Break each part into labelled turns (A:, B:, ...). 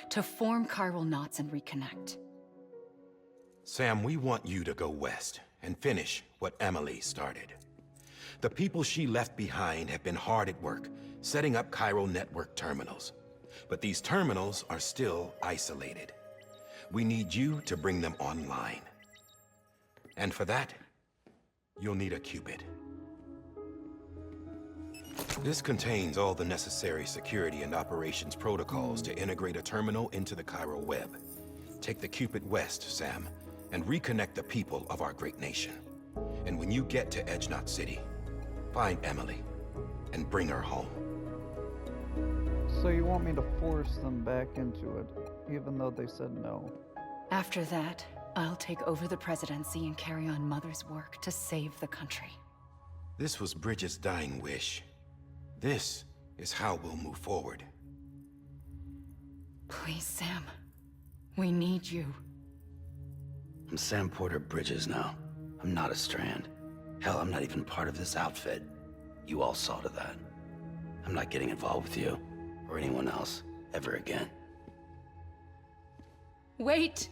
A: to form chiral knots and reconnect.
B: Sam, we want you to go west and finish what Emily started. The people she left behind have been hard at work, setting up chiral network terminals. But these terminals are still isolated. We need you to bring them online. And for that, you'll need a Cupid. This contains all the necessary security and operations protocols to integrate a terminal into the chiral web. Take the Cupid west, Sam, and reconnect the people of our great nation. And when you get to Edge Knot City, find Emily and bring her home.
C: So you want me to force them back into it, even though they said no?
A: After that, I'll take over the presidency and carry on Mother's work to save the country.
B: This was Bridget's dying wish. This is how we'll move forward.
A: Please, Sam. We need you.
D: I'm Sam Porter Bridges now. I'm not a Strand. Hell, I'm not even part of this outfit. You all saw to that. I'm not getting involved with you, or anyone else, ever again.
A: Wait!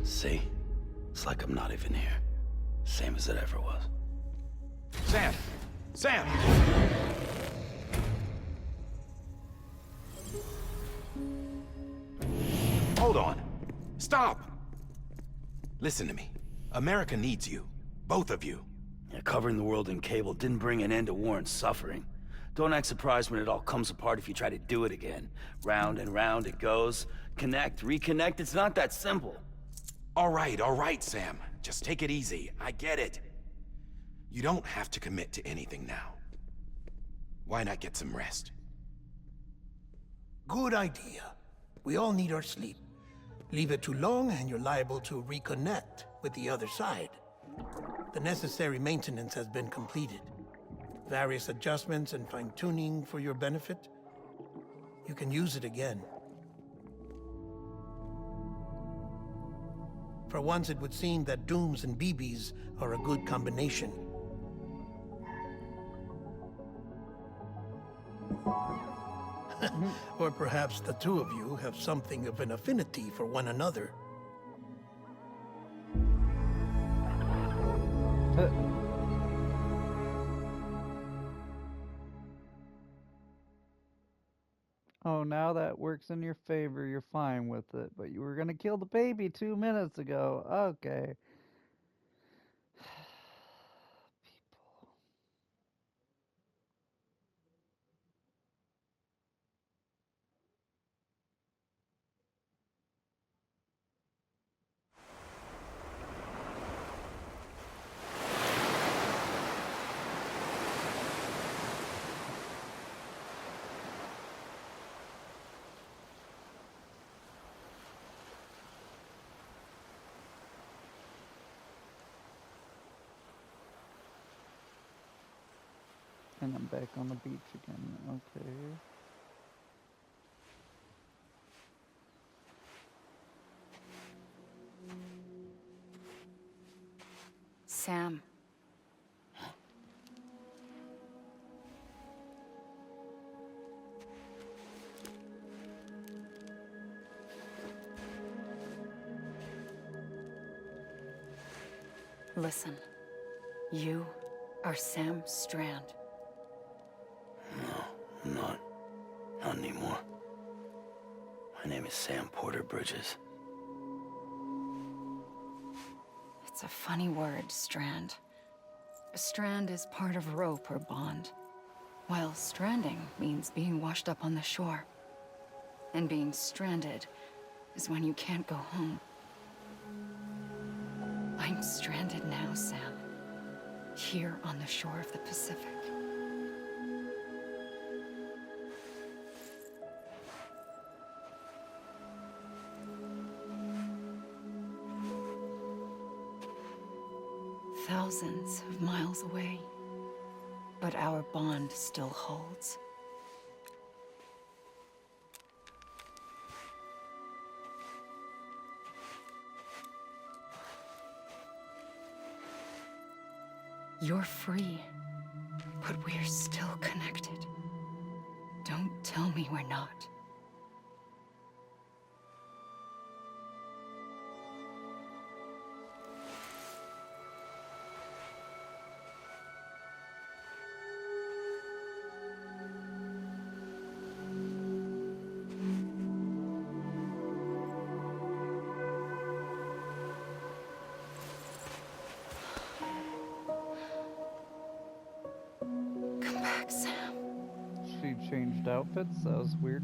D: See? It's like I'm not even here. Same as it ever was.
B: Sam! Sam! Hold on. Stop! Listen to me. America needs you. Both of you.
D: Yeah, covering the world in cable didn't bring an end to war and suffering. Don't act surprised when it all comes apart if you try to do it again. Round and round it goes. Connect, reconnect, it's not that simple.
B: All right, Sam. Just take it easy. I get it. You don't have to commit to anything now. Why not get some rest?
E: Good idea. We all need our sleep. Leave it too long and you're liable to reconnect with the other side. The necessary maintenance has been completed. Various adjustments and fine-tuning for your benefit. You can use it again. For once, it would seem that Dooms and BBs are a good combination. Or perhaps the two of you have something of an affinity for one another.
C: Oh, now that works in your favor, you're fine with it. But you were gonna kill the baby 2 minutes ago. Okay. People. And I'm back on the beach again. Okay.
A: Sam. Listen. You are Sam Strand.
D: No, I'm not. Not anymore. My name is Sam Porter Bridges.
A: It's a funny word, Strand. A strand is part of rope or bond, while stranding means being washed up on the shore. And being stranded is when you can't go home. I'm stranded now, Sam. Here on the shore of the Pacific. Thousands of miles away, but our bond still holds. You're free. But we're still connected. Don't tell me we're not. Come back, Sam.
C: She changed outfits? That was weird.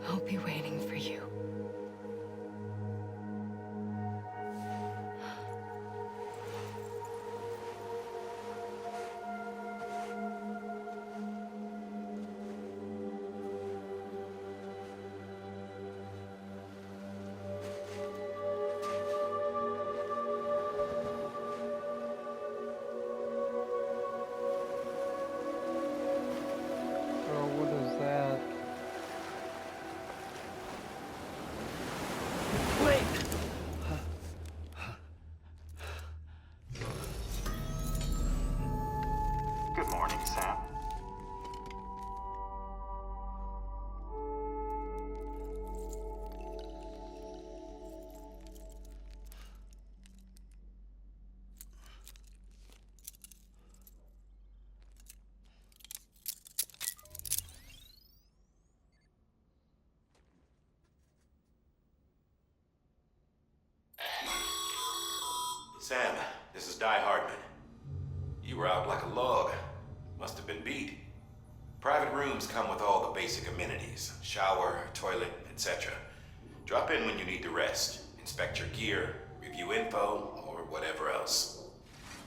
A: I'll be waiting for you.
C: Oh, what is that?
F: Good morning, Sam.
B: Sam, this is Di Hardman. You were out like a log. Must have been beat. Private rooms come with all the basic amenities. Shower, toilet, etc. Drop in when you need to rest. Inspect your gear, review info, or whatever else.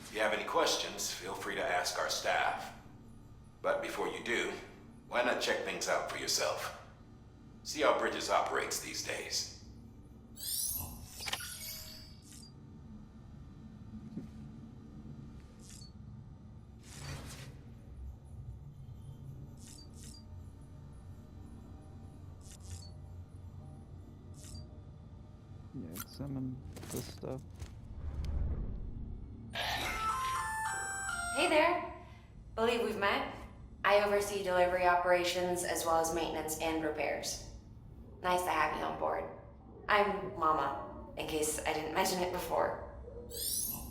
B: If you have any questions, feel free to ask our staff. But before you do, why not check things out for yourself? See how Bridges operates these days.
C: Yeah, examine this stuff.
G: Hey there. Believe we've met. I oversee delivery operations as well as maintenance and repairs. Nice to have you on board. I'm Mama, in case I didn't mention it before.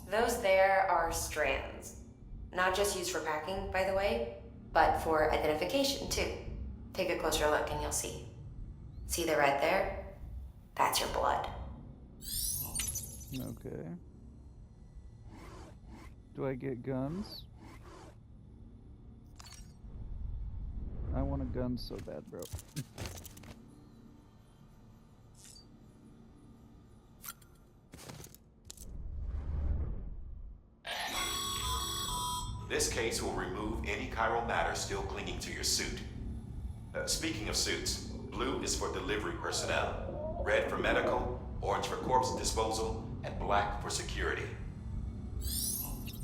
G: Those there are strands. Not just used for packing, by the way, but for identification too. Take a closer look and you'll see. See the red there? That's your blood.
C: Okay. Do I get guns? I want a gun so bad, bro.
B: This case will remove any chiral matter still clinging to your suit. Speaking of suits, blue is for delivery personnel, red for medical, orange for corpse disposal, and black for security.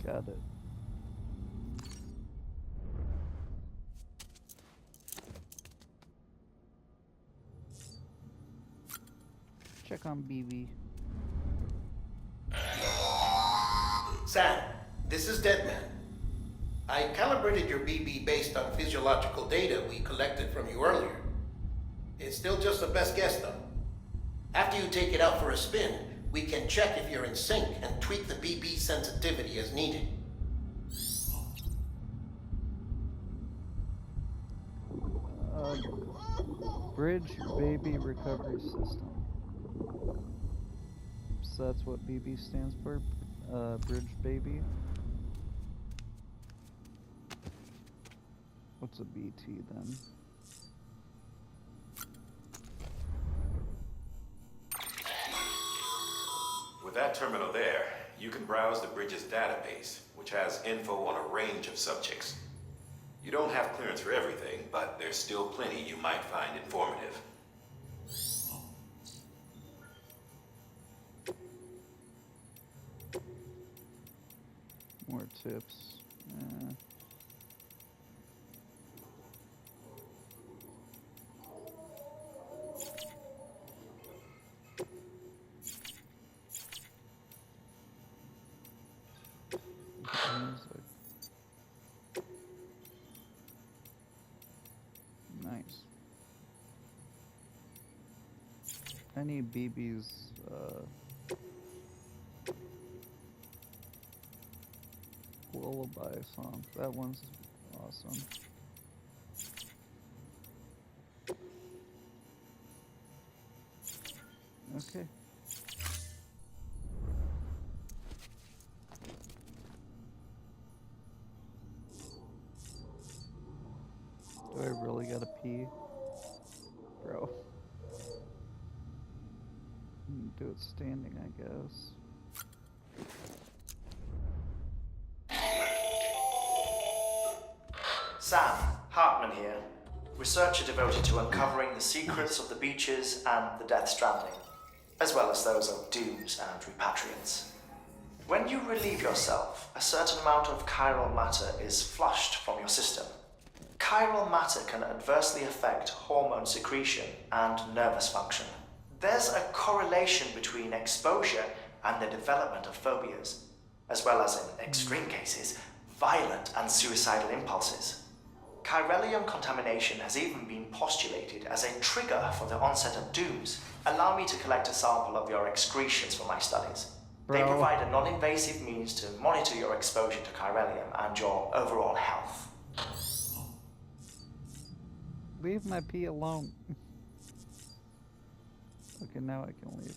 C: Got it. Check on BB.
E: Sam, this is Deadman. I calibrated your BB based on physiological data we collected from you earlier. It's still just a best guess, though. After you take it out for a spin, we can check if you're in sync and tweak the BB sensitivity as needed.
C: Bridge Baby Recovery System. So that's what BB stands for? Bridge Baby? What's a BT then?
B: With that terminal there, you can browse the Bridges database, which has info on a range of subjects. You don't have clearance for everything, but there's still plenty you might find informative.
C: More tips. I need BB's, lullaby song. That one's awesome. Okay. Do I really gotta pee? Bro. Do it standing, I guess.
H: Sam, Hartman here, researcher devoted to uncovering the secrets of the beaches and the Death Stranding, as well as those of dooms and repatriants. When you relieve yourself, a certain amount of chiral matter is flushed from your system. Chiral matter can adversely affect hormone secretion and nervous function. There's a correlation between exposure and the development of phobias, as well as, in extreme cases, violent and suicidal impulses. Chiralium contamination has even been postulated as a trigger for the onset of dooms. Allow me to collect a sample of your excretions for my studies. They provide a non-invasive means to monitor your exposure to chiralium and your overall health.
C: Leave my pee alone. Okay, now I can leave.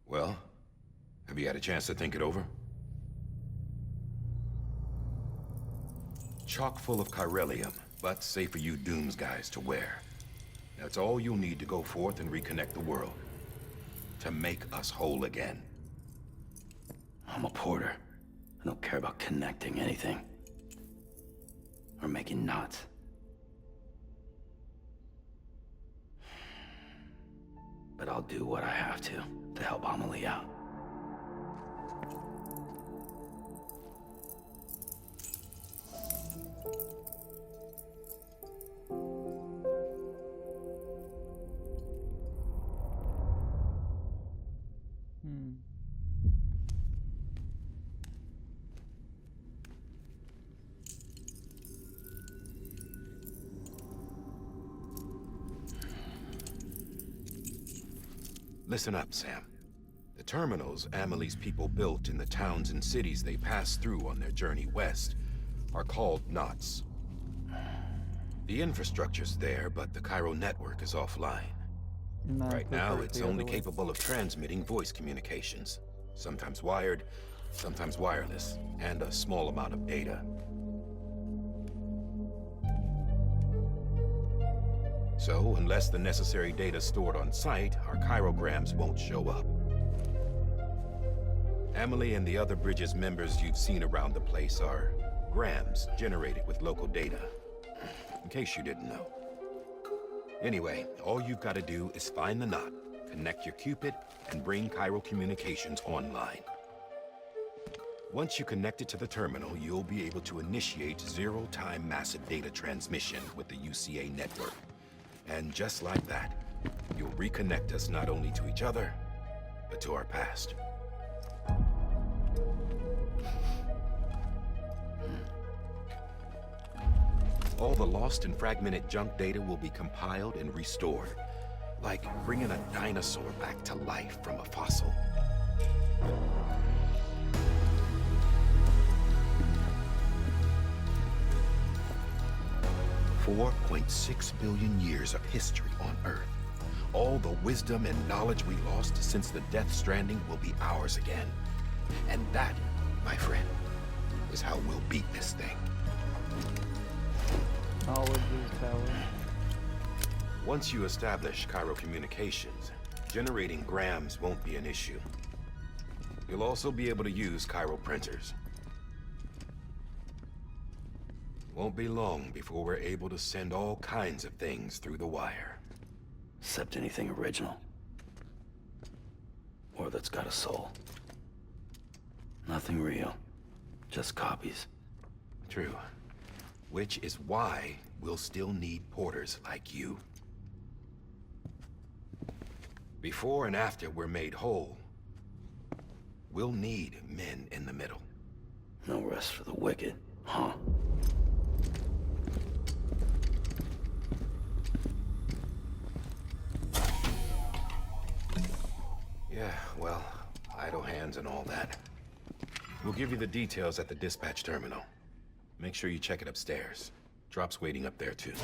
B: Well, have you had a chance to think it over? Chock full of chiralium, but safe for you Dooms guys to wear. That's all you'll need to go forth and reconnect the world. To make us whole again.
D: I'm a porter. I don't care about connecting anything. Or making knots. But I'll do what I have to help Amelie out.
B: Listen up, Sam. The terminals Amelie's people built in the towns and cities they passed through on their journey west are called knots. The infrastructure's there, but the chiral network is offline.
C: No,
B: Right now, it's only
C: way.
B: capable of transmitting voice communications. Sometimes wired, sometimes wireless, and a small amount of data. So, unless the necessary data stored on site, our chirograms won't show up. Amelie and the other Bridges members you've seen around the place are grams generated with local data. In case you didn't know. Anyway, all you've got to do is find the knot, connect your Cupid, and bring chiral communications online. Once you connect it to the terminal, you'll be able to initiate zero-time massive data transmission with the UCA network. And just like that, you'll reconnect us not only to each other, but to our past. All the lost and fragmented junk data will be compiled and restored, like bringing a dinosaur back to life from a fossil. $4.6 billion years of history on Earth. All the wisdom and knowledge we lost since the Death Stranding will be ours again. And that, my friend, is how we'll beat this thing.
C: Knowledge is power.
B: Once you establish chiral communications, generating grams won't be an issue. You'll also be able to use chiral printers. Won't be long before we're able to send all kinds of things through the wire.
D: Except anything original. Or that's got a soul. Nothing real. Just copies.
B: True. Which is why we'll still need porters like you. Before and after we're made whole, we'll need men in the middle.
D: No rest for the wicked, huh?
B: Yeah, well, idle hands and all that. We'll give you the details at the dispatch terminal. Make sure you check it upstairs. Drop's waiting up there, too.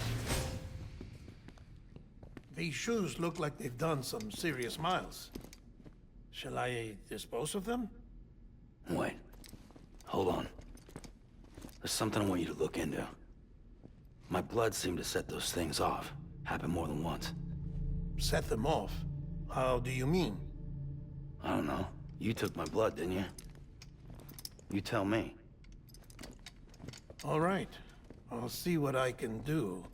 E: These shoes look like they've done some serious miles. Shall I dispose of them?
D: Wait. Hold on. There's something I want you to look into. My blood seemed to set those things off. Happened more than once.
E: Set them off? How do you mean?
D: I don't know. You took my blood, didn't you? You tell me.
E: All right. I'll see what I can do.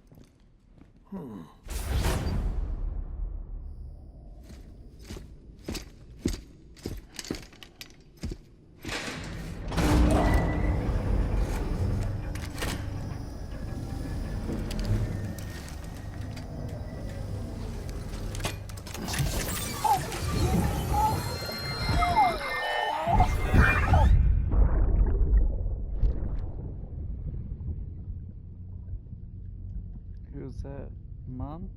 C: Who's that? Mom?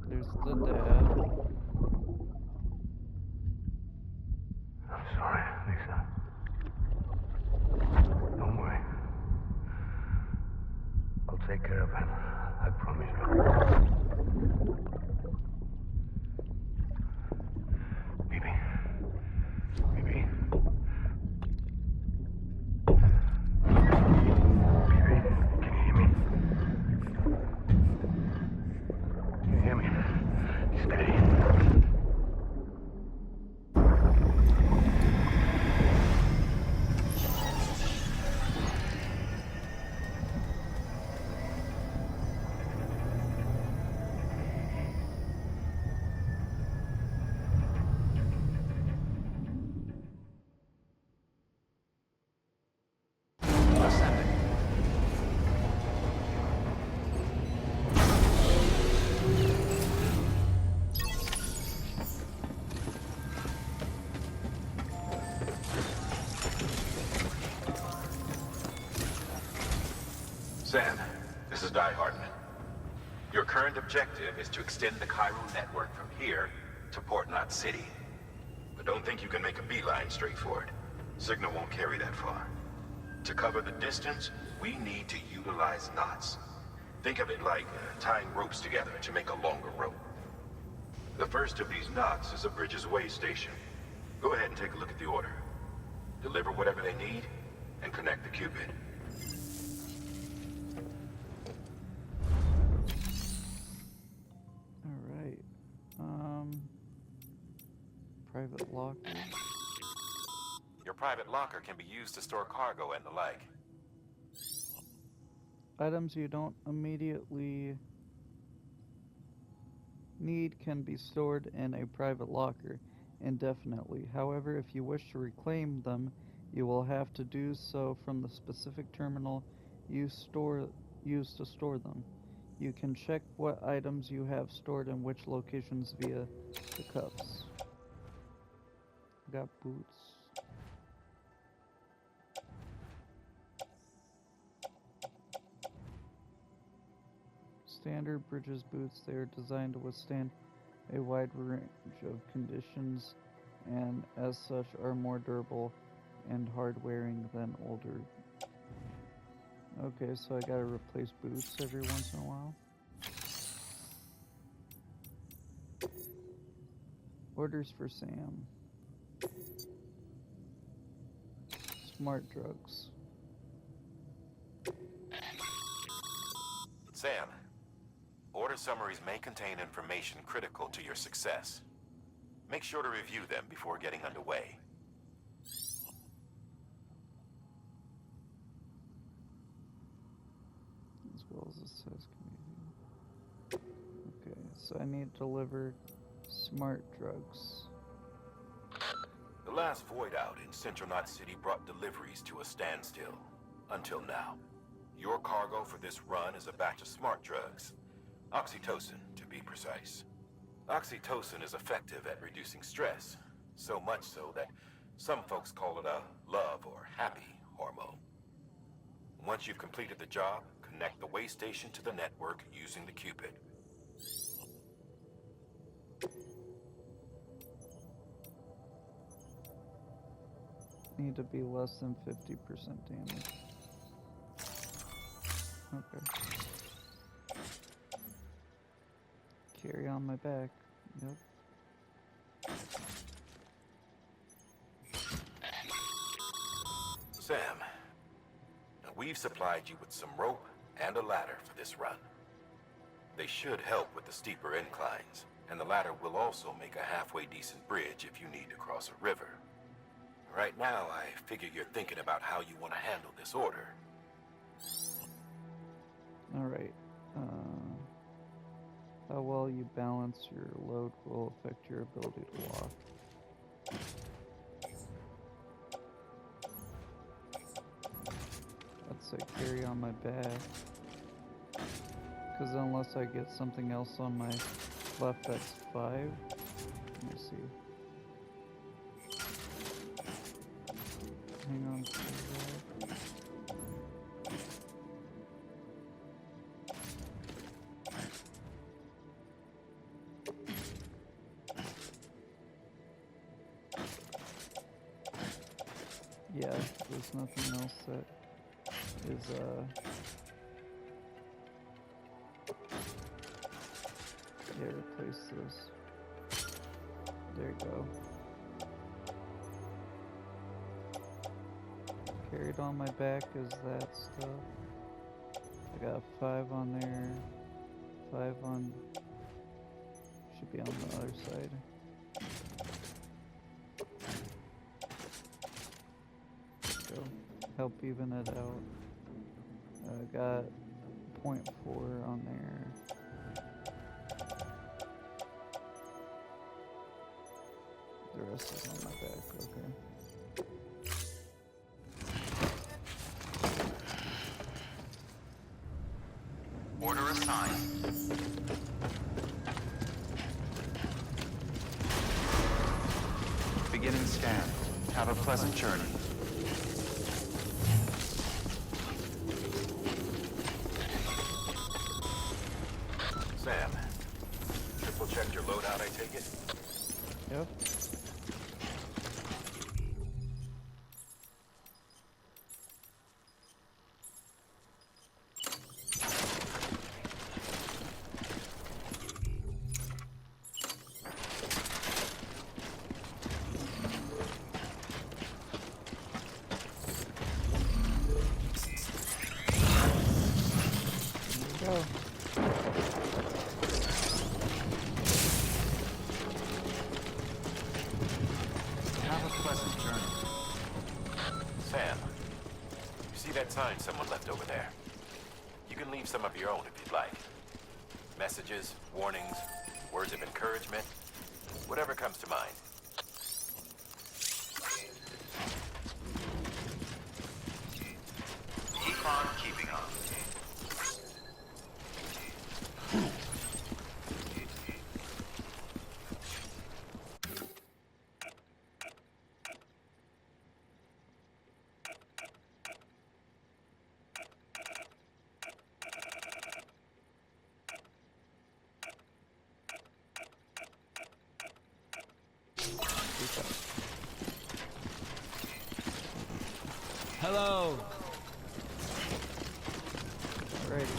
C: There's the dad.
I: I'm sorry, Lisa. Don't worry. I'll take care of it. I promise you. Baby. Baby. Baby, can you hear me? Can you hear me? Steady.
B: Sam, this is Die Hardman. Your current objective is to extend the Cairo network from here to Port Knot City. But don't think you can make a beeline straight for it. Signal won't carry that far. To cover the distance, we need to utilize knots. Think of it like tying ropes together to make a longer rope. The first of these knots is a Bridges Way station. Go ahead and take a look at the order. Deliver whatever they need, and connect the Cupid.
C: Alright. Private locker.
B: Your private locker can be used to store cargo and the like.
C: Items you don't immediately need can be stored in a private locker indefinitely. However, if you wish to reclaim them, you will have to do so from the specific terminal you used to store them. You can check what items you have stored in which locations via the cups. Got boots. Standard Bridges boots, they are designed to withstand a wide range of conditions and as such are more durable and hard wearing than older. Okay, so I gotta replace boots every once in a while. Orders for Sam. Smart drugs.
B: Sam, order summaries may contain information critical to your success. Make sure to review them before getting underway.
C: As well as it says Okay, so I need to deliver smart drugs.
B: The last void out in Central Knot City brought deliveries to a standstill. Until now. Your cargo for this run is a batch of smart drugs. Oxytocin, to be precise. Oxytocin is effective at reducing stress, so much so that some folks call it a love or happy hormone. Once you've completed the job, connect the way station to the network using the Cupid.
C: Need to be less than 50% damage. Okay. Carry on my back. Yep.
B: Sam, now we've supplied you with some rope and a ladder for this run. They should help with the steeper inclines, and the ladder will also make a halfway decent bridge if you need to cross a river. Right now, I figure you're thinking about how you want to handle this order.
C: Alright. How well you balance your load will affect your ability to walk. I'd say carry on my back. Because unless I get something else on my left that's 5. Let me see. Hang on to that. Yeah, there's nothing else that is, yeah, replace this. There you go. Carried on my back is that stuff. I got 5 on there. 5 on... should be on the other side. Go. Help even it out. Got 0.4 on there. The rest is on my back, okay.
J: Order assigned. Beginning scan. Have a pleasant journey.
B: Sam, triple check your loadout, I take it?
C: Yep. Go.
J: Have a pleasant journey.
B: Sam, you see that sign someone left over there? You can leave some of your own if you'd like. Messages, warnings, words of encouragement, whatever comes to mind.
J: Keep on keeping on.
K: Hello.
C: Alrighty.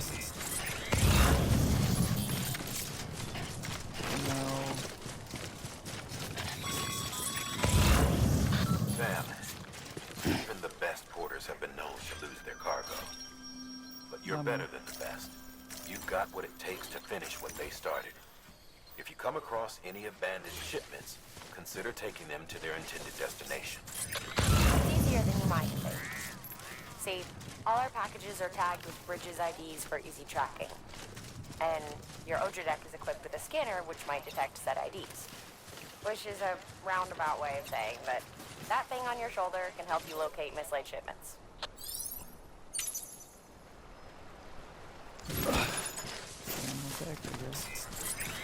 C: Now,
B: Sam, even the best porters have been known to lose their cargo. But you're better than the best. You've got what it takes to finish what they started. If you come across any abandoned shipments, consider taking them to their intended destination.
G: It's easier than you might think. See, all our packages are tagged with Bridges IDs for easy tracking. And your Odra deck is equipped with a scanner which might detect said IDs. Which is a roundabout way of saying that that thing on your shoulder can help you locate mislaid shipments.
C: I'm back, I guess.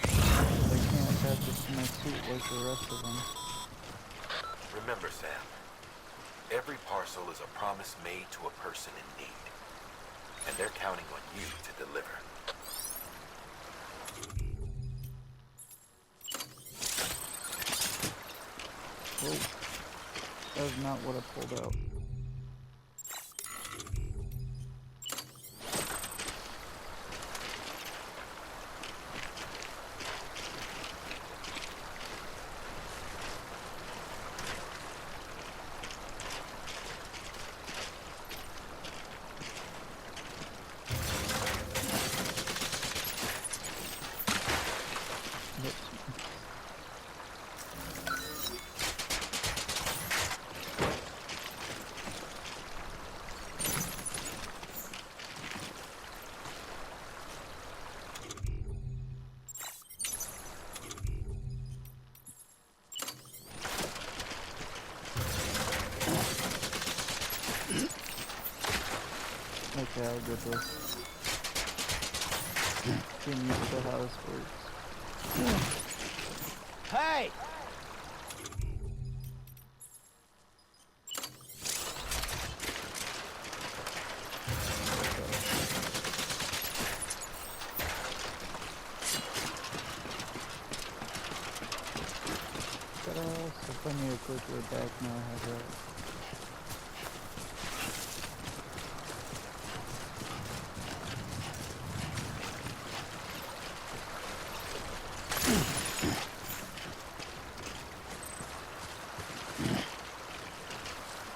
C: I can't suit like the rest of them.
B: Remember, Sam, every parcel is a promise made to a person in need. And they're counting on you to deliver.
C: Oh, that was not what I pulled out. Okay, I'll get this. Getting used to how this works.
K: Hey!
C: So if I need a quick way back now, I have that.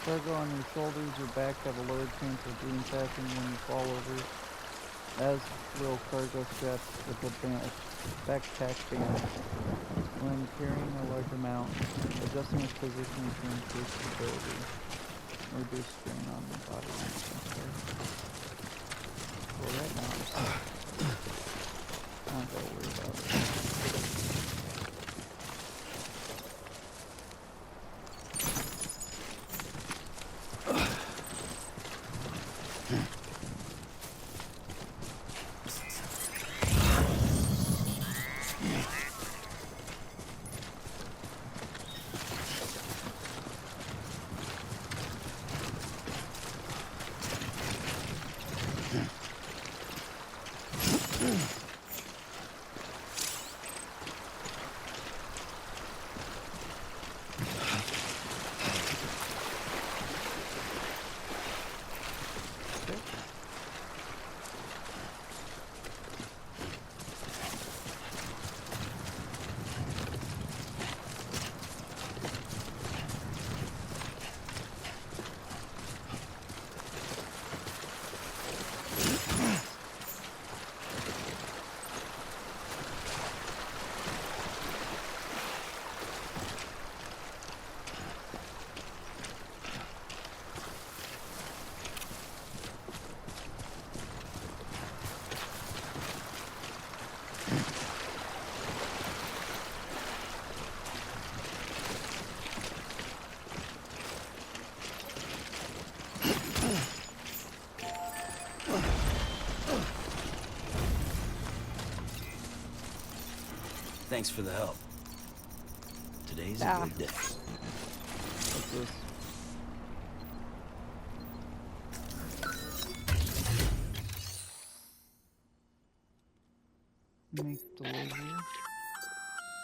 C: Cargo on your shoulders, your back have a lower chance of being fastened when you fall over, as will cargo straps with a backpack band. When carrying a large amount, adjusting its position to increase stability, reduce strain on the body. Well, right now I'm safe. I don't gotta worry about it.
D: Thanks for the help. Today's a good day.
C: What's this? Make delivery.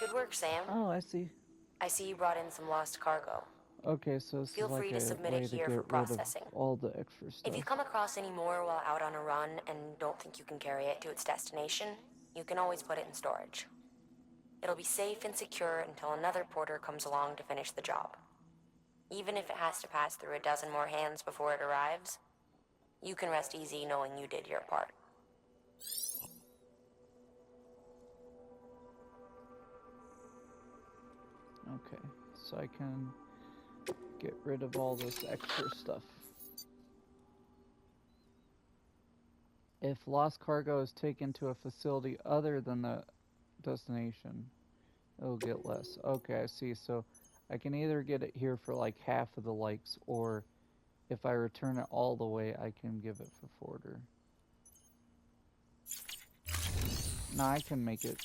G: Good work, Sam.
C: Oh, I see.
G: I see you brought in some lost cargo.
C: Okay, so this
G: Feel
C: is like
G: free to
C: a
G: submit
C: way
G: it
C: to
G: here
C: get
G: for
C: rid
G: processing.
C: of all the extra stuff.
G: If you come across any more while out on a run and don't think you can carry it to its destination, you can always put it in storage. It'll be safe and secure until another porter comes along to finish the job. Even if it has to pass through a dozen more hands before it arrives, you can rest easy knowing you did your part.
C: Okay, so I can get rid of all this extra stuff. If lost cargo is taken to a facility other than the destination, it'll get less. Okay, I see. So I can either get it here for like half of the likes, or if I return it all the way, I can give it for Forder. Now I can make it.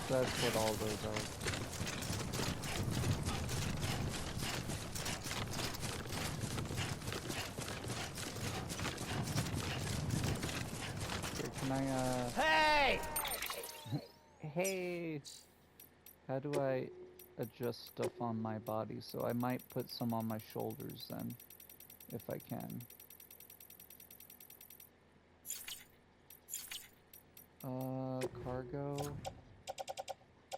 C: That's what all those are. Here, can I,
K: Hey!
C: Hey! How do I adjust stuff on my body? So I might put some on my shoulders then, if I can. Cargo.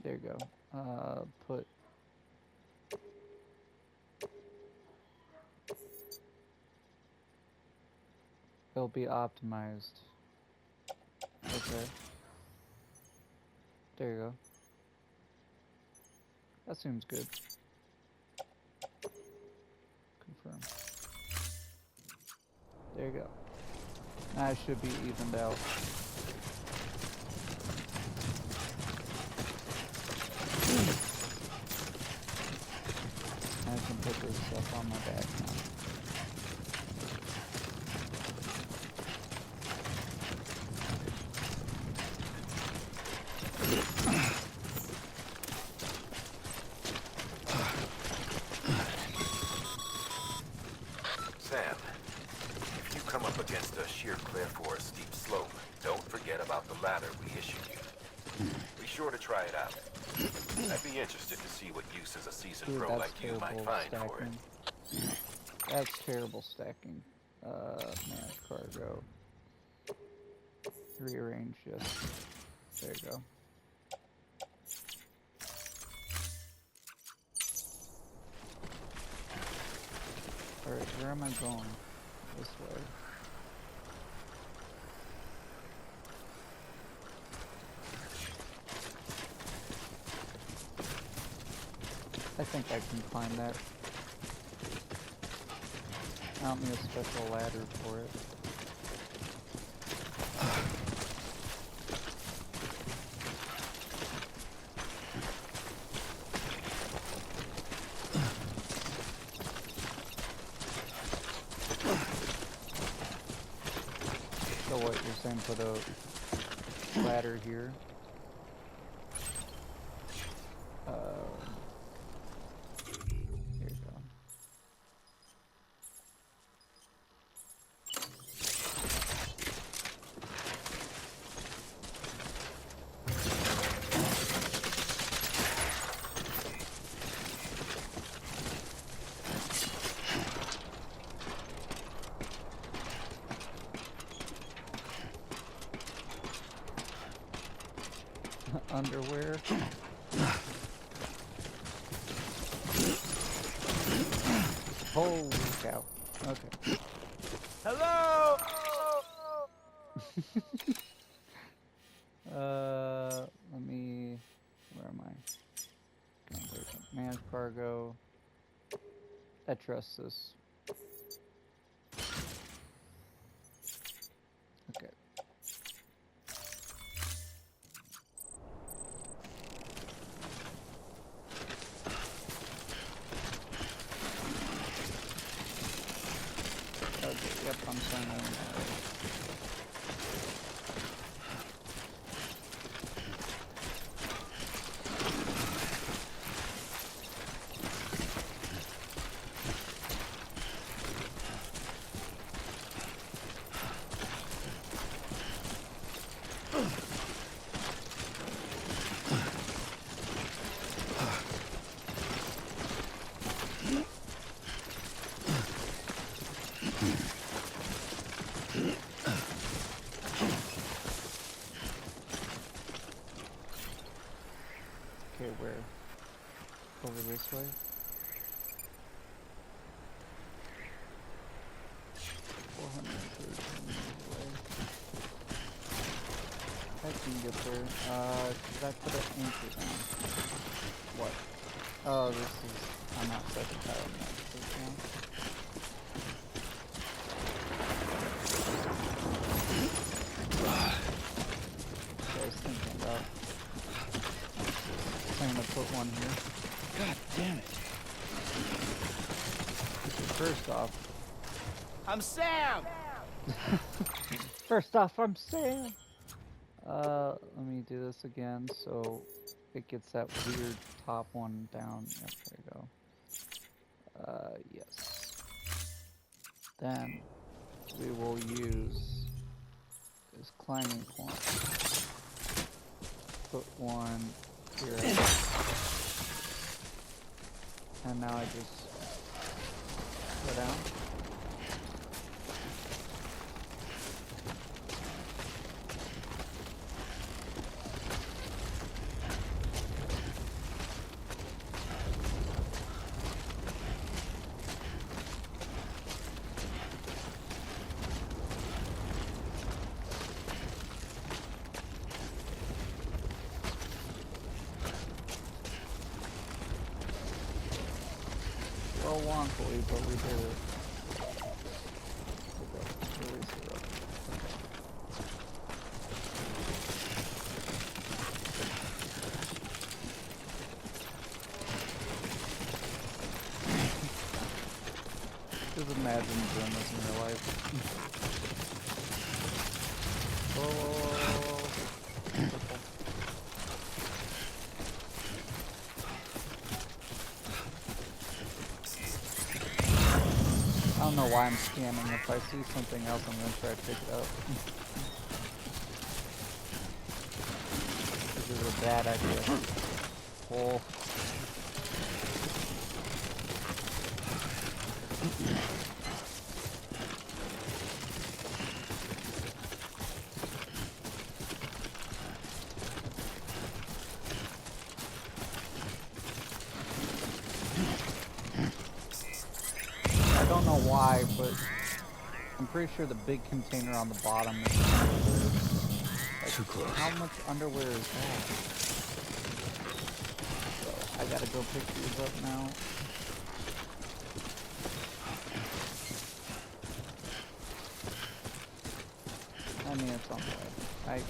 C: There you go. Put. It'll be optimized. Okay. There you go. That seems good. Confirm. There you go. Now it should be evened out. I can put this stuff on my back now.
B: Sam, if you come up against a sheer cliff or a steep slope, don't forget about the ladder we issued you. Be sure to try it out. I'd be interested to see what uses a seasoned pro like you might find for it.
C: That's terrible stacking. Manage cargo. Rearrange, yes. There you go. Alright, where am I going? This way. I think I can climb that. I don't need a special ladder for it. So what, you're saying put a ladder here? Here you go. Underwear. Holy cow. Okay.
K: Hello!
C: Let me... Where am I? Manage cargo. I trust this. Okay. Okay, yep, I'm signing that. Okay, where? Over this way? 413 meters away. I can get there. Should I put an anchor down? What? Oh, this is... I'm not set to power this now. I was thinking about trying to put one here.
K: God damn it.
C: First off...
K: I'm Sam!
C: First off, I'm Sam! Let me do this again. So, it gets that weird top one down. Yep, there you go. Yes. Then we will use this climbing point. Put one here. And now I just go down. Wonkily, but we did it. Release it up. Just imagine doing this in real life. I don't know why I'm scanning. If I see something else, I'm gonna try to pick it up. This is a bad idea. Oh. I don't know why, but I'm pretty sure the big container on the bottom is underwear. Like, too close. How much underwear is that? So I gotta go pick these up now. I mean, it's on the way, I guess.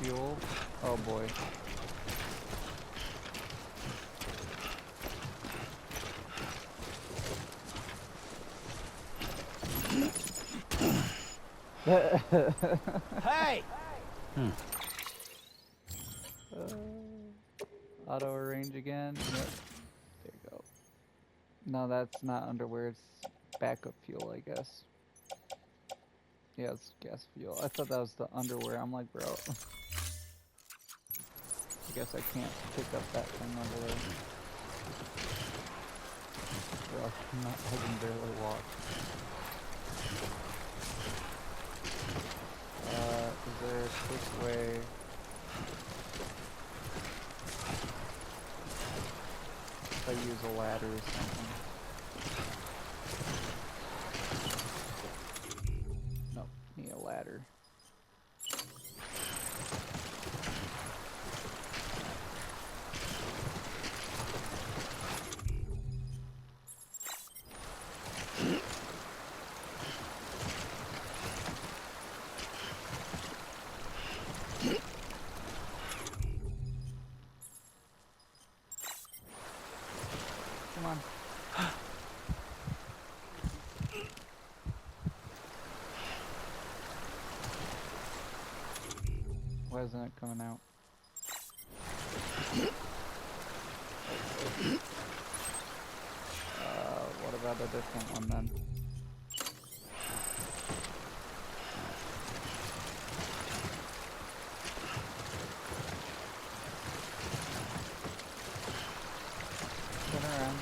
C: Fuel. Oh boy.
K: Hey!
C: Auto arrange again. Yep. There you go. No, that's not underwear. It's backup fuel, I guess. Yeah, it's gas fuel. I thought that was the underwear. I'm like, bro. I guess I can't pick up that thing over there. Bro, I can barely walk. Is there a quick way? If I use a ladder or something. Nope, need a ladder. Come on. Why isn't it coming out? What about a different one then? Turn around.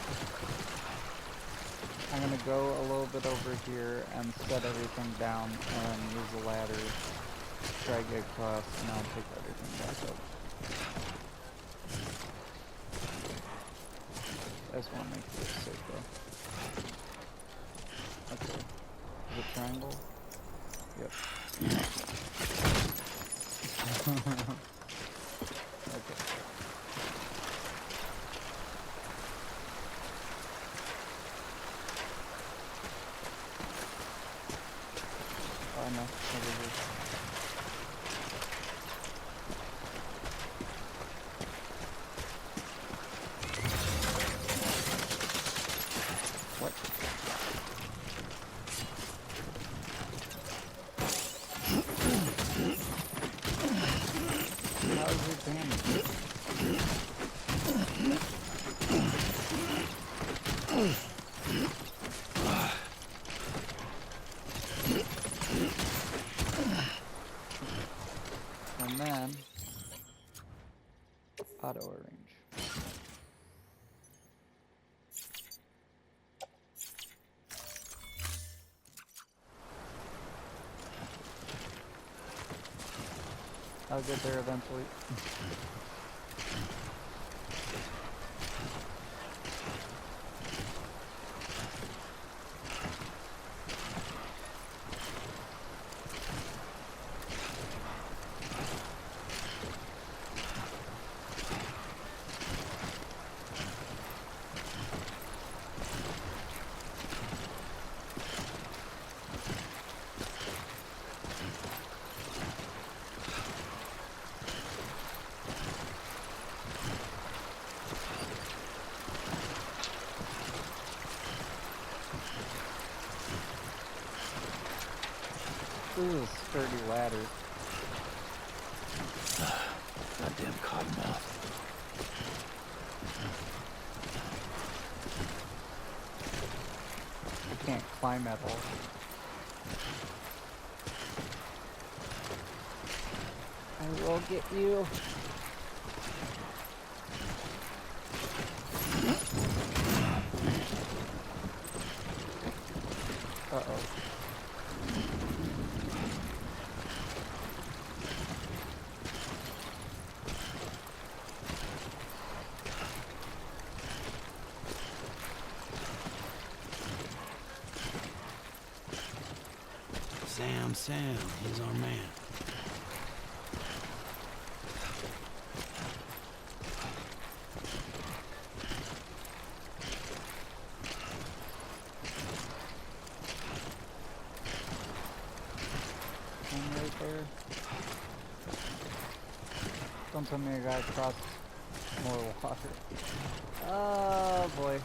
C: I'm gonna go a little bit over here and set everything down and use the ladder. Try to get across and I'll pick everything back up. I just want to make this safe though. Okay. Is it triangle? Yep. Okay. Oh no, over here. And then auto arrange. I'll get there eventually. This is a sturdy ladder.
D: Goddamn cottonmouth.
C: I can't climb at all. I will get you. Uh-oh.
D: Sam, he's our man.
C: One right there. Don't tell me I gotta cross more water. Oh boy.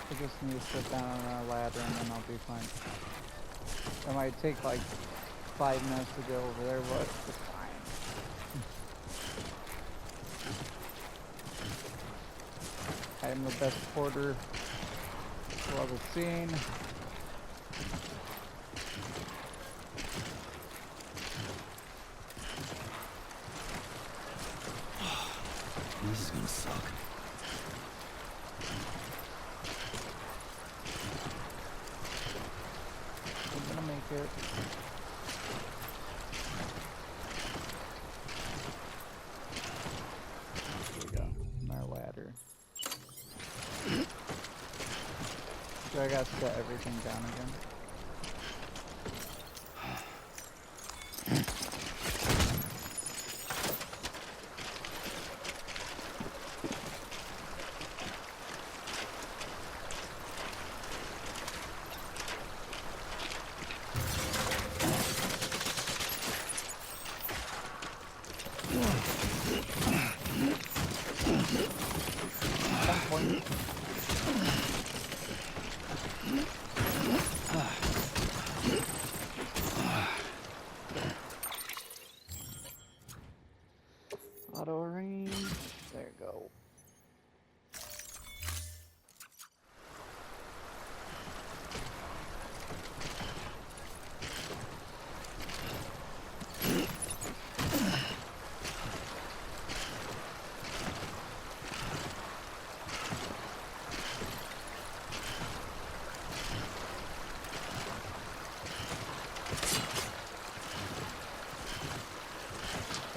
C: I just need to sit down on a ladder and then I'll be fine. It might take like 5 minutes to get over there, but it's fine. I am the best porter you'll ever seen.
D: This is gonna suck.
C: I'm gonna make it. Here we go. My ladder. So I gotta set everything down again. Auto arrange. There you go.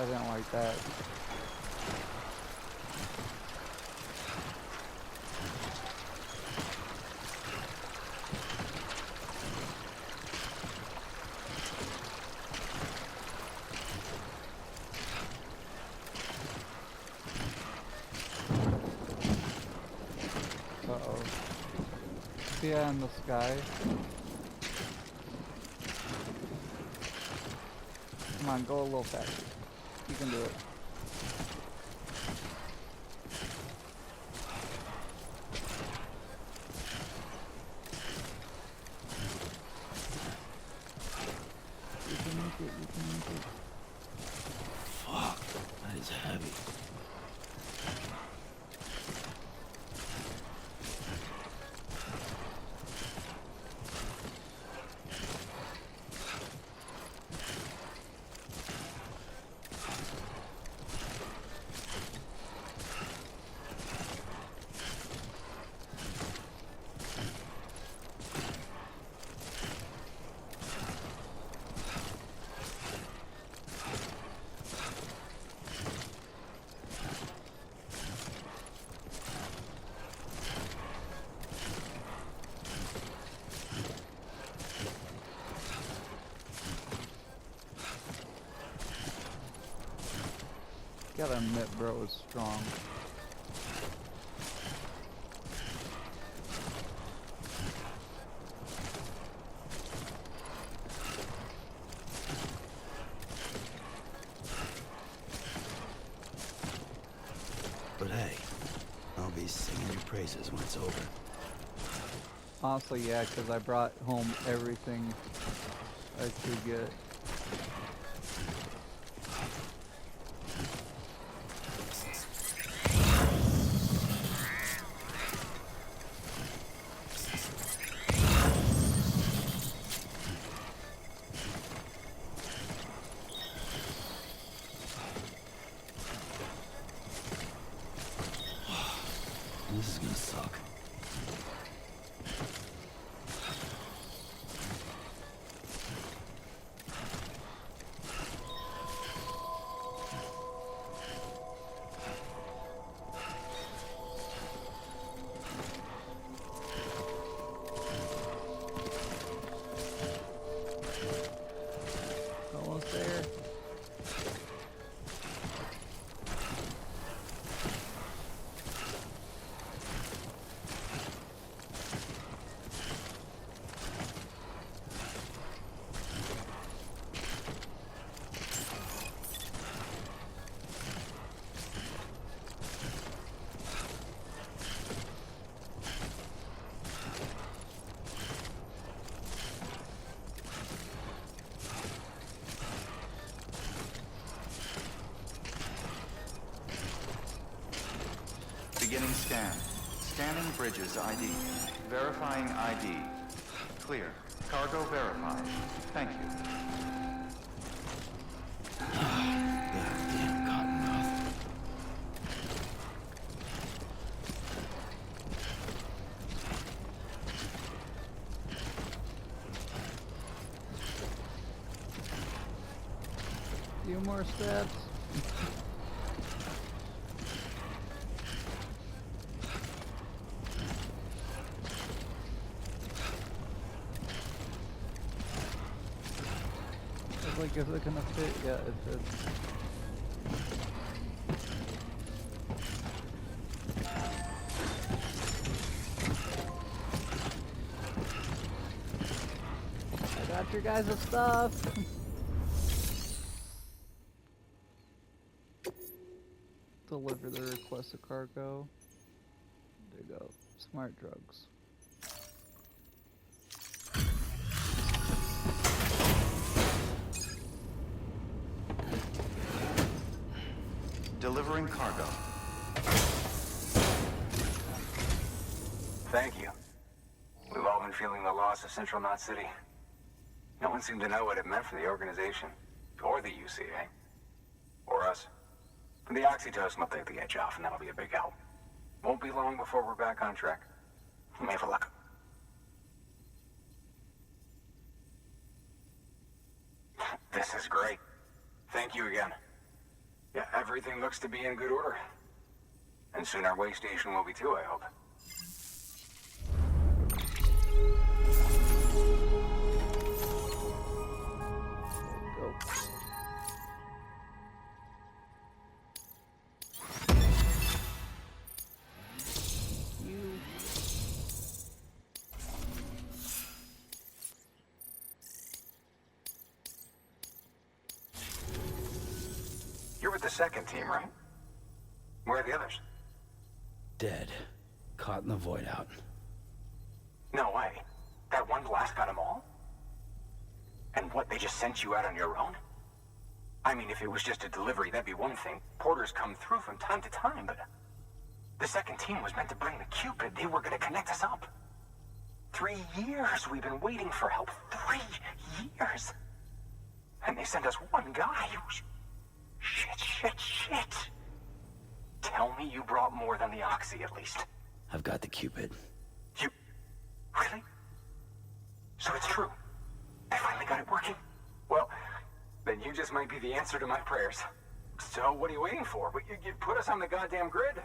C: I didn't like that. Uh-oh. See ya in the sky. Come on, go a little faster. You can do it. You can make it, you can make it.
D: Fuck, that is heavy.
C: Gotta admit, bro is strong.
D: But hey, I'll be singing your praises when it's over.
C: Honestly, yeah, because I brought home everything I could get.
D: This is gonna suck.
C: Almost there.
J: Beginning scan. Scanning bridges ID. Verifying ID. Clear. Cargo verified. Thank you.
D: Goddamn cottonmouth.
C: Few more steps. Like, is it gonna fit? Yeah, it fits. I got your guys' stuff. Deliver the requested cargo. There you go. Smart drugs.
J: Delivering cargo.
I: Thank you. We've all been feeling the loss of Central Knot City. No one seemed to know what it meant for the organization, or the UCA, or us. The oxytocin will take the edge off, and that'll be a big help. Won't be long before we're back on track. We may have luck. This is great. Thank you again. Yeah, everything looks to be in good order. And soon our way station will be too, I hope.
C: Go.
I: You're with the second team, right? Where are the others?
D: Dead. Caught in the void out.
I: No way. That one blast got them all? And what, they just sent you out on your own? I mean, if it was just a delivery, that'd be one thing. Porters come through from time to time, but... The second team was meant to bring the Cupid. They were gonna connect us up. 3 years we've been waiting for help. 3 years! And they sent us one guy who's... Shit. Tell me you brought more than the Oxy, at least.
D: I've got the Cupid.
I: You... Really? So it's true. I finally got it working. Well, then you just might be the answer to my prayers. So what are you waiting for? You put us on the goddamn grid.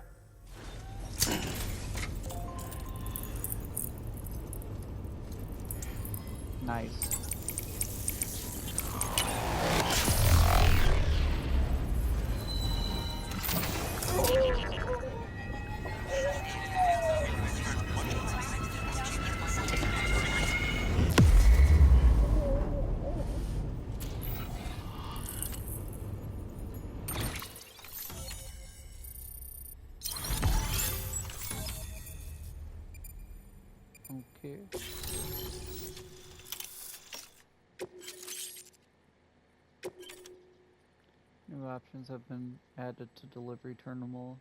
C: Nice. Okay. New options have been added to delivery terminals.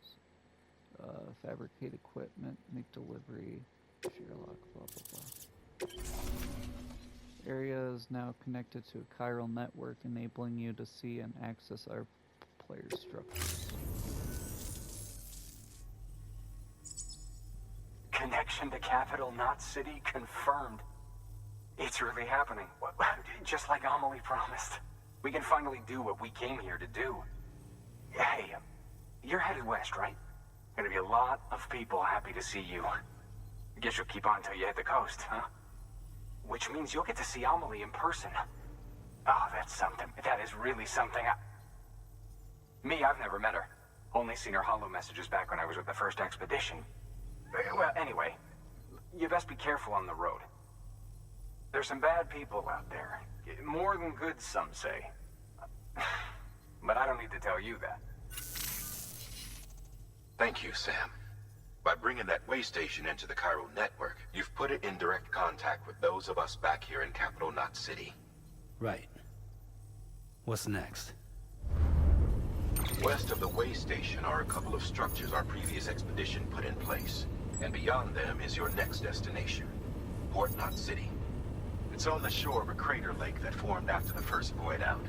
C: Fabricate equipment, make delivery, share lock, blah blah blah. Area is now connected to a chiral network, enabling you to see and access our players' structures.
I: Connection to Capital Knot City confirmed. It's really happening. Just like Amelie promised. We can finally do what we came here to do. Hey, you're headed west, right? Gonna be a lot of people happy to see you. Guess you'll keep on till you hit the coast, huh? Which means you'll get to see Amelie in person. Oh, that's something. That is really something. Me, I've never met her. Only seen her holo messages back when I was with the first expedition. Well, anyway, you best be careful on the road. There's some bad people out there. More than good, some say. But I don't need to tell you that.
B: Thank you, Sam. By bringing that way station into the chiral network, you've put it in direct contact with those of us back here in Capital Knot City.
D: Right. What's next?
B: West of the way station are a couple of structures our previous expedition put in place. And beyond them is your next destination, Port Knot City. It's on the shore of a crater lake that formed after the first void out.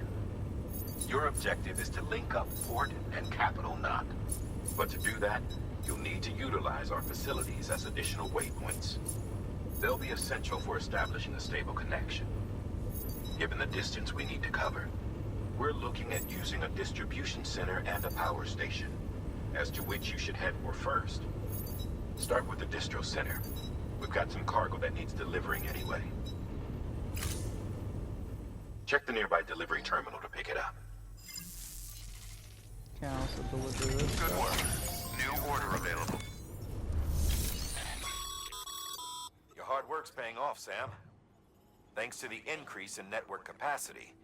B: Your objective is to link up Port and Capital Knot. But to do that, you'll need to utilize our facilities as additional waypoints. They'll be essential for establishing a stable connection. Given the distance we need to cover, we're looking at using a distribution center and a power station, as to which you should head for first. Start with the distro center. We've got some cargo that needs delivering anyway. Check the nearby delivery terminal to pick it up.
C: Can I also deliver this?
J: Good work. New order available.
B: Your hard work's paying off, Sam. Thanks to the increase in network capacity,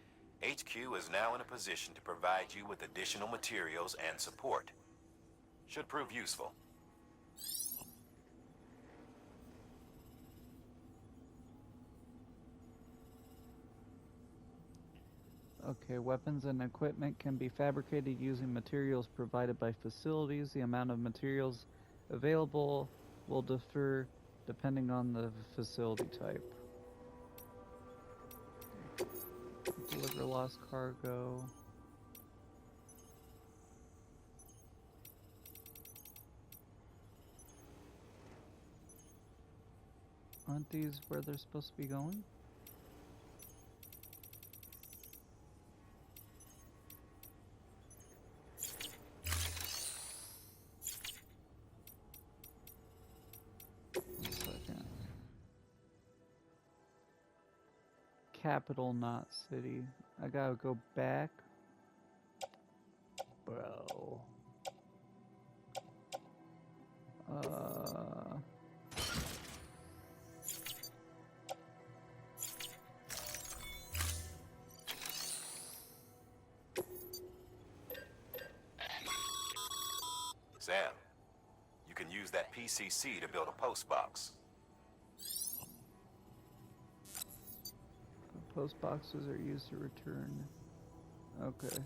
B: HQ is now in a position to provide you with additional materials and support. Should prove useful.
C: Okay, weapons and equipment can be fabricated using materials provided by facilities. The amount of materials available will differ depending on the facility type. Deliver lost cargo. Aren't these where they're supposed to be going? Capital Knot City. I gotta go back. Bro.
B: Sam, you can use that PCC to build a post box.
C: Post boxes are used to return. Okay.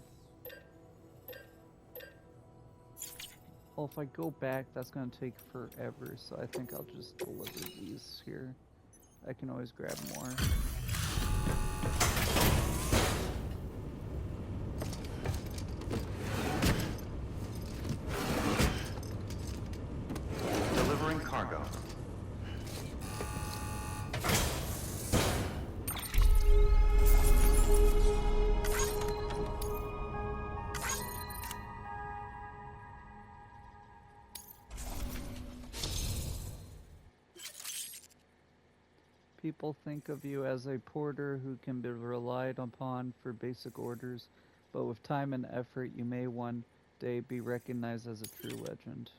C: Well, if I go back, that's gonna take forever, so I think I'll just deliver these here. I can always grab more.
J: Delivering cargo.
C: People think of you as a porter who can be relied upon for basic orders, but with time and effort, you may one day be recognized as a true legend.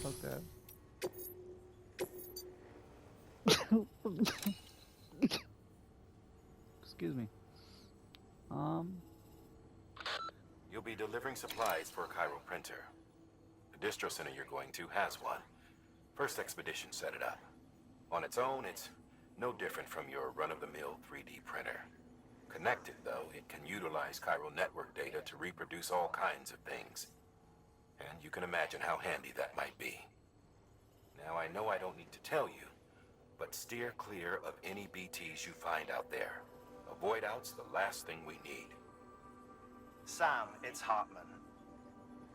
C: Okay. Excuse me.
B: You'll be delivering supplies for a chiral printer. The distro center you're going to has one. First Expedition set it up. On its own, it's no different from your run-of-the-mill 3D printer. Connected, though, it can utilize chiral network data to reproduce all kinds of things. And you can imagine how handy that might be. Now, I know I don't need to tell you, but steer clear of any BTs you find out there. Avoid out's the last thing we need.
H: Sam, it's Hartman.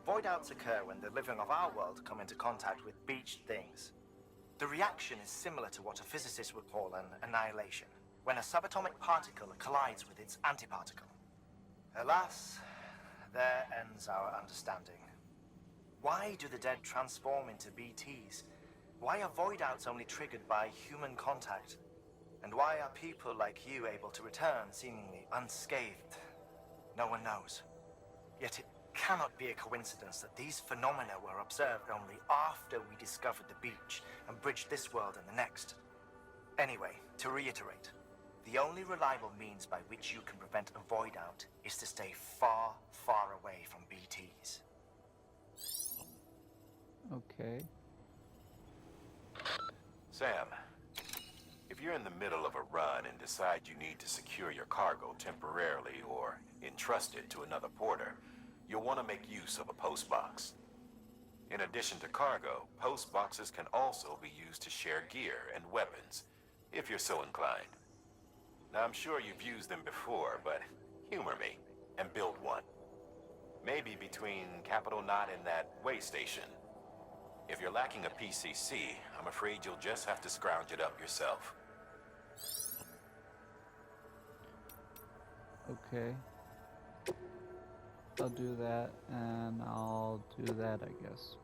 H: Void outs occur when the living of our world come into contact with beached things. The reaction is similar to what a physicist would call an annihilation, when a subatomic particle collides with its antiparticle. Alas, there ends our understanding. Why do the dead transform into BTs? Why are void outs only triggered by human contact? And why are people like you able to return seemingly unscathed? No one knows. Yet it cannot be a coincidence that these phenomena were observed only after we discovered the beach and bridged this world and the next. Anyway, to reiterate, the only reliable means by which you can prevent a void out is to stay far, far away from BTs.
C: Okay.
B: Sam, if you're in the middle of a run and decide you need to secure your cargo temporarily or entrust it to another porter, you'll want to make use of a post box. In addition to cargo, post boxes can also be used to share gear and weapons, if you're so inclined. Now, I'm sure you've used them before, but humor me and build one. Maybe between Capital Knot and that way station. If you're lacking a PCC, I'm afraid you'll just have to scrounge it up yourself.
C: Okay. I'll do that, and I'll do that, I guess.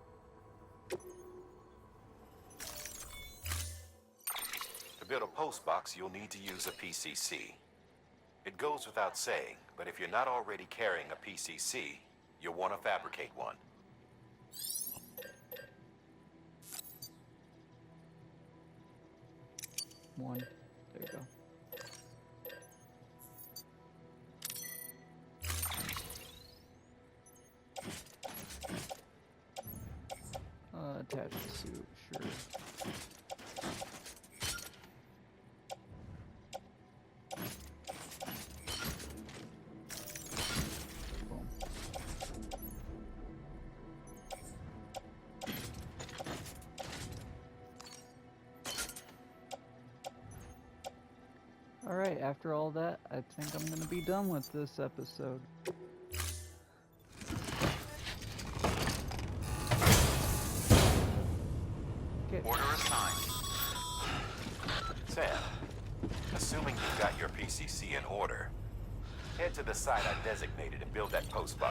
B: To build a post box, you'll need to use a PCC. It goes without saying, but if you're not already carrying a PCC, you'll want to fabricate one.
C: One. There you go. Attach the suit, sure. Boom. Alright, after all that, I think I'm gonna be done with this episode.
J: Order assigned.
B: Sam, assuming you've got your PCC in order, head to the site I designated and build that post box.